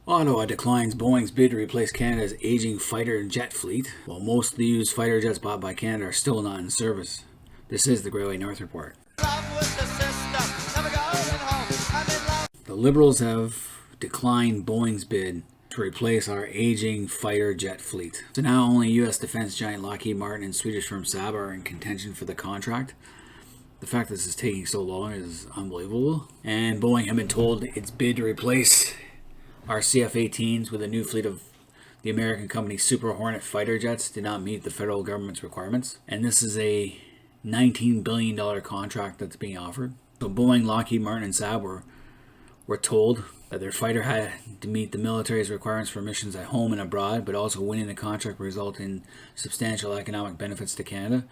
Ottawa declines Boeing's bid to replace Canada's aging fighter jet fleet, while most of the used fighter jets bought by Canada are still not in service. This is the Great North Report. The Liberals have declined Boeing's bid to replace our aging fighter jet fleet. So now only U.S. defense giant Lockheed Martin and Swedish firm Saab are in contention for the contract. The fact that this is taking so long is unbelievable. And Boeing have been told its bid to replace our CF-18s with a new fleet of the American company Super Hornet fighter jets did not meet the federal government's requirements. And this is a $19 billion contract that's being offered. So Boeing, Lockheed Martin, and Saab were told that their fighter had to meet the military's requirements for missions at home and abroad, but also winning the contract result in substantial economic benefits to Canada,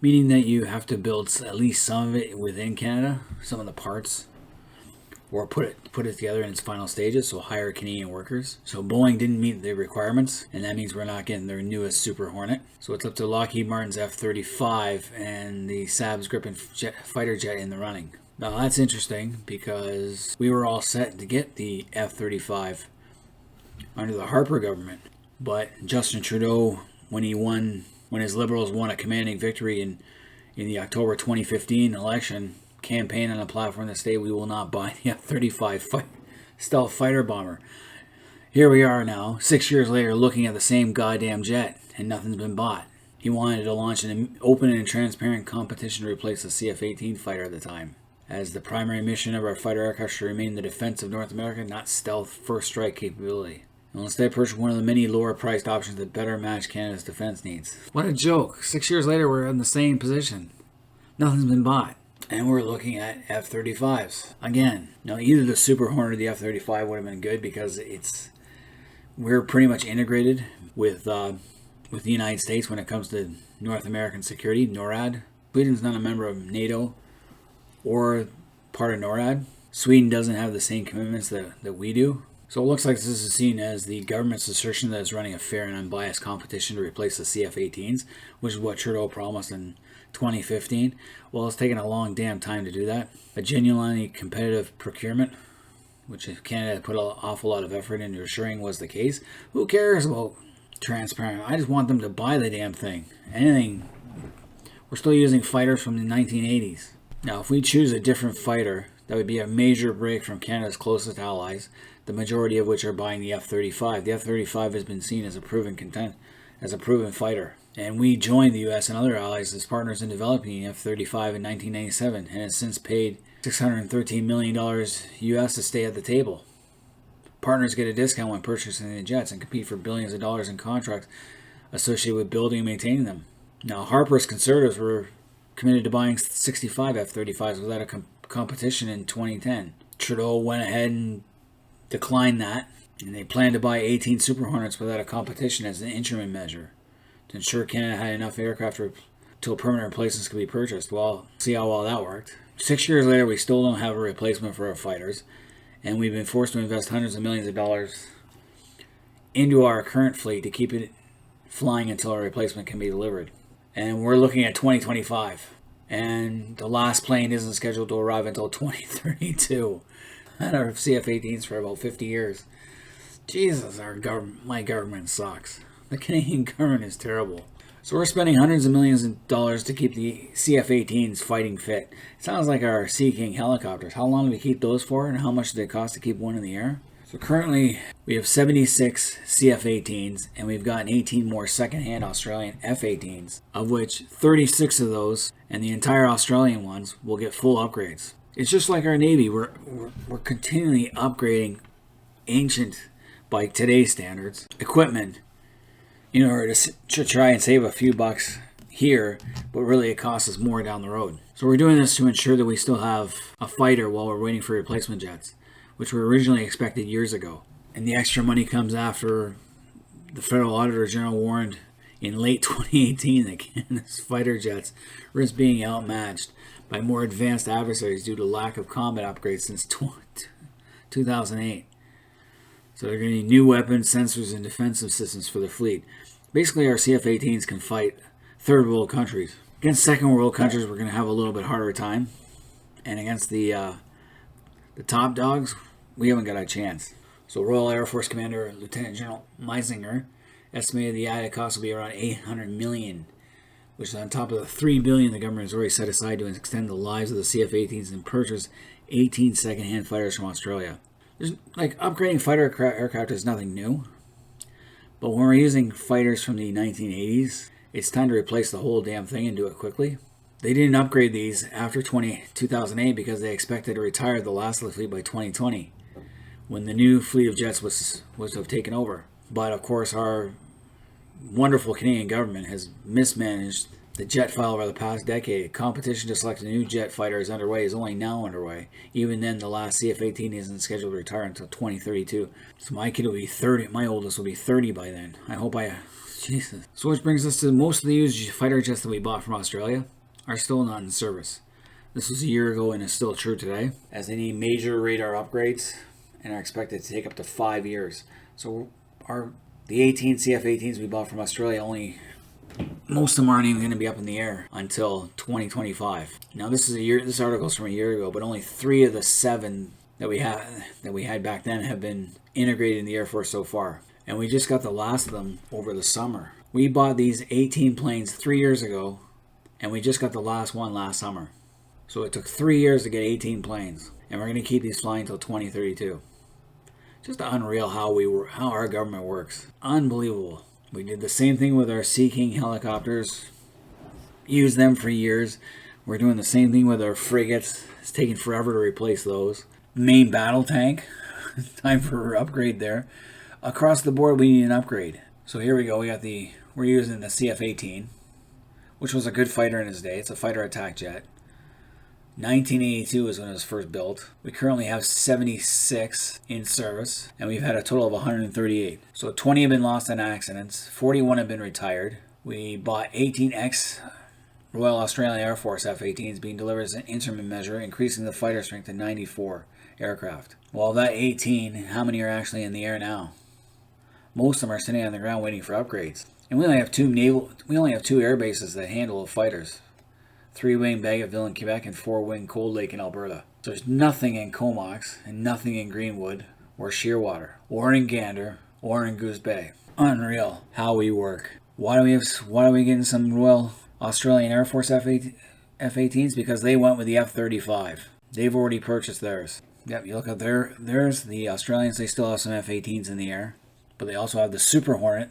meaning that you have to build at least some of it within Canada, some of the parts, or put it together in its final stages, so hire Canadian workers. So Boeing didn't meet the requirements, and that means we're not getting their newest Super Hornet. So it's up to Lockheed Martin's F-35 and the Saab's Gripen fighter jet in the running. Now that's interesting because we were all set to get the F-35 under the Harper government, but Justin Trudeau, when his Liberals won a commanding victory in the October 2015 election, campaign on a platform that stated we will not buy the F-35 stealth fighter bomber. Here we are now, 6 years later, looking at the same goddamn jet, and nothing's been bought. He wanted to launch an open and transparent competition to replace the CF-18 fighter at the time, as the primary mission of our fighter aircraft should remain the defense of North America, not stealth first strike capability. And instead purchase one of the many lower priced options that better match Canada's defense needs. What a joke. 6 years later, we're in the same position. Nothing's been bought. And we're looking at F-35s again. Now, either the Super Hornet or the F-35 would have been good because we're pretty much integrated with the United States when it comes to North American security, NORAD. Sweden's not a member of NATO or part of NORAD. Sweden doesn't have the same commitments that we do. So it looks like this is seen as the government's assertion that it's running a fair and unbiased competition to replace the CF-18s, which is what Trudeau promised in 2015. Well, it's taken a long damn time to do that. A genuinely competitive procurement, which Canada put an awful lot of effort into assuring was the case. Who cares about transparent? I just want them to buy the damn thing. Anything. We're still using fighters from the 1980s. Now, if we choose a different fighter, that would be a major break from Canada's closest allies, the majority of which are buying the F-35. The F-35 has been seen as a proven fighter. And we joined the U.S. and other allies as partners in developing the F-35 in 1997 and has since paid $613 million U.S. to stay at the table. Partners get a discount when purchasing the jets and compete for billions of dollars in contracts associated with building and maintaining them. Now, Harper's Conservatives were committed to buying 65 F-35s without a competition in 2010. Trudeau went ahead and declined that, and they planned to buy 18 Super Hornets without a competition as an interim measure to ensure Canada had enough aircraft until permanent replacements could be purchased. Well, see how well that worked. 6 years later, we still don't have a replacement for our fighters, and we've been forced to invest hundreds of millions of dollars into our current fleet to keep it flying until a replacement can be delivered. And we're looking at 2025, and the last plane isn't scheduled to arrive until 2032. And our CF-18s for about 50 years. Jesus, my government sucks. The Canadian government is terrible. So we're spending hundreds of millions of dollars to keep the CF-18s fighting fit. It sounds like our Sea King helicopters. How long do we keep those for, and how much do they cost to keep one in the air? So currently, we have 76 CF-18s, and we've gotten 18 more second-hand Australian F-18s, of which 36 of those, and the entire Australian ones, will get full upgrades. It's just like our Navy. We're continually upgrading ancient, by today's standards, equipment in order to try and save a few bucks here, but really it costs us more down the road. So we're doing this to ensure that we still have a fighter while we're waiting for replacement jets, which were originally expected years ago. And the extra money comes after the Federal Auditor General warned in late 2018 that Canada's fighter jets risk being outmatched by more advanced adversaries due to lack of combat upgrades since 2008. So they're going to need new weapons, sensors, and defensive systems for the fleet. Basically, our CF-18s can fight third world countries. Against second world countries, we're going to have a little bit harder time. And against the top dogs, we haven't got a chance. So Royal Air Force Commander Lieutenant General Meisinger estimated the added cost will be around $800 million, which is on top of the $3 billion the government has already set aside to extend the lives of the CF-18s and purchase 18 second-hand fighters from Australia. Upgrading fighter aircraft is nothing new, but when we're using fighters from the 1980s, it's time to replace the whole damn thing and do it quickly. They didn't upgrade these after 2008 because they expected to retire the last of the fleet by 2020, when the new fleet of jets was to have taken over. But of course, our wonderful Canadian government has mismanaged the jet file over the past decade. Competition to select a new jet fighter is only now underway. Even then, the last CF-18 isn't scheduled to retire until 2032. So my kid will be 30. My oldest will be 30 by then. Jesus. So which brings us to most of the used fighter jets that we bought from Australia are still not in service. This was a year ago and is still true today, as they need major radar upgrades and are expected to take up to 5 years. So the 18 CF-18s we bought from Australia, most of them aren't even going to be up in the air until 2025. Now this article is from a year ago, but only 3 of the 7 that we had back then have been integrated in the Air Force so far. And we just got the last of them over the summer. We bought these 18 planes 3 years ago, and we just got the last one last summer. So it took 3 years to get 18 planes, and we're going to keep these flying until 2032. Just unreal how our government works. Unbelievable. We did the same thing with our Sea King helicopters. Used them for years. We're doing the same thing with our frigates. It's taking forever to replace those. Main battle tank. Time for an upgrade there. Across the board, we need an upgrade. So here we go. We're using the CF-18, which was a good fighter in its day. It's a fighter attack jet. 1982 is when it was first built. We currently have 76 in service, and we've had a total of 138. So 20 have been lost in accidents, 41 have been retired. We bought 18 Royal Australian Air Force F-18s being delivered as an interim measure, increasing the fighter strength to 94 aircraft. Well, that 18, how many are actually in the air now? Most of them are sitting on the ground waiting for upgrades. And we only have 2 air bases that handle fighters. 3-wing Bagotville in Quebec and 4-wing Cold Lake in Alberta. So there's nothing in Comox and nothing in Greenwood or Shearwater or in Gander or in Goose Bay. Unreal how we work. Why are we getting some Royal Australian Air Force F-18s? Because they went with the F-35. They've already purchased theirs. Yep, you look at theirs, the Australians, they still have some F-18s in the air. But they also have the Super Hornet,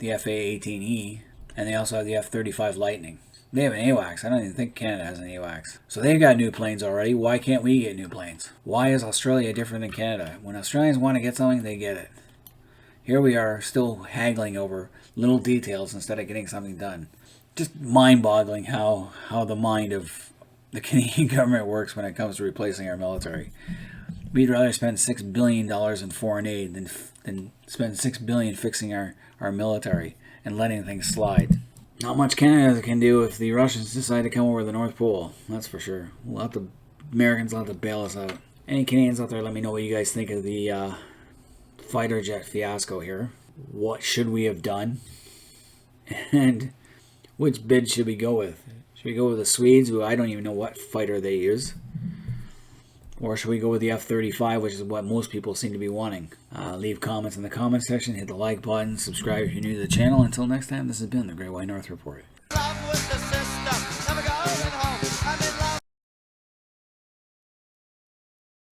the FA-18E, and they also have the F-35 Lightning. They have an AWACS. I don't even think Canada has an AWACS. So they've got new planes already. Why can't we get new planes? Why is Australia different than Canada? When Australians want to get something, they get it. Here we are still haggling over little details instead of getting something done. Just mind-boggling how the mind of the Canadian government works when it comes to replacing our military. We'd rather spend $6 billion in foreign aid than spend $6 billion fixing our military and letting things slide. Not much Canada can do if the Russians decide to come over the North Pole. That's for sure. Americans will have to bail us out. Any Canadians out there, let me know what you guys think of the fighter jet fiasco here. What should we have done? And which bid should we go with? Should we go with the Swedes, who I don't even know what fighter they use? Or should we go with the F-35, which is what most people seem to be wanting? Leave comments in the comment section, hit the like button, subscribe if you're new to the channel. Until next time, this has been the Great White North Report.